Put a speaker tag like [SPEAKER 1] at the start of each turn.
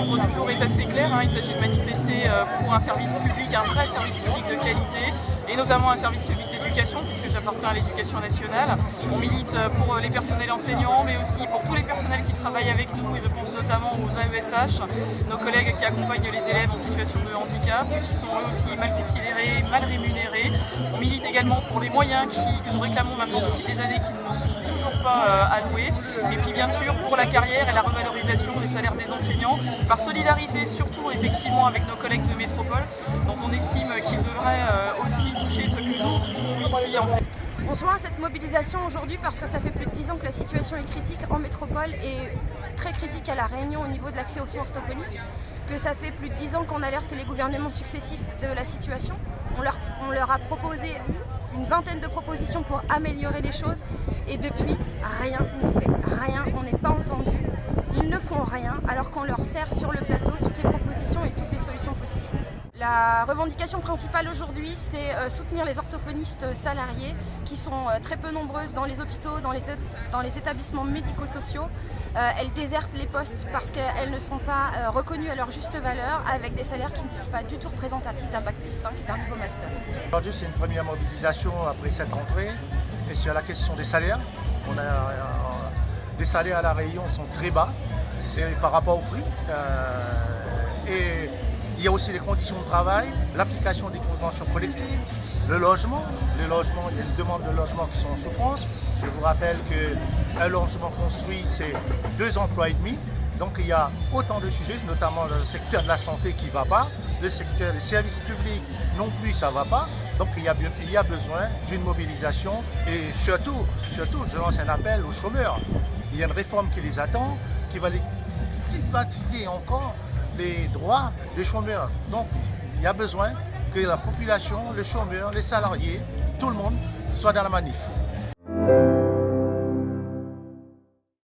[SPEAKER 1] L'ordre du jour est assez clair, il s'agit de manifester pour un service public, un vrai service public de qualité, et notamment un service public d'éducation, puisque j'appartiens à l'éducation nationale. On milite pour les personnels enseignants, mais aussi pour tous les personnels qui travaillent avec nous, et je pense notamment aux AESH, nos collègues qui accompagnent les élèves en situation de handicap, qui sont eux aussi mal considérés, mal rémunérés. On milite également pour les moyens que nous réclamons maintenant depuis des années, qui ne nous sont toujours pas alloués. Et puis bien sûr pour la carrière et la revalorisation des salaires des enseignants, par solidarité surtout effectivement avec nos collègues de métropole, dont on estime qu'ils devraient aussi toucher ce que nous touchons ici en
[SPEAKER 2] On se joint à cette mobilisation aujourd'hui parce que ça fait plus de 10 ans que la situation est critique en métropole et très critique à La Réunion au niveau de l'accès aux soins orthophoniques, que ça fait plus de 10 ans qu'on alerte les gouvernements successifs de la situation. On leur a proposé une vingtaine de propositions pour améliorer les choses et depuis, rien n'est fait, rien, on n'est pas entendu. Ils ne font rien alors qu'on leur sert sur le plateau toutes les propositions et toutes les solutions possibles. La revendication principale aujourd'hui, c'est soutenir les orthophonistes salariés qui sont très peu nombreuses dans les hôpitaux, dans les établissements médico-sociaux. Elles désertent les postes parce qu'elles ne sont pas reconnues à leur juste valeur, avec des salaires qui ne sont pas du tout représentatifs d'un bac plus 5 et d'un niveau master.
[SPEAKER 3] Aujourd'hui, c'est une première mobilisation après cette rentrée et sur la question des salaires. Les salaires à La Réunion sont très bas et par rapport au prix. Et il y a aussi les conditions de travail, l'application des conventions collectives, le logement. Les logements, il y a des demandes de logement qui sont en souffrance. Je vous rappelle qu'un logement construit, c'est 2 emplois et demi. Donc il y a autant de sujets, notamment le secteur de la santé qui ne va pas, le secteur des services publics non plus, ça ne va pas. Donc il y a besoin d'une mobilisation et surtout, je lance un appel aux chômeurs. Il y a une réforme qui les attend, qui va les stigmatiser encore les droits des chômeurs. Donc il y a besoin que la population, les chômeurs, les salariés, tout le monde soit dans la manif.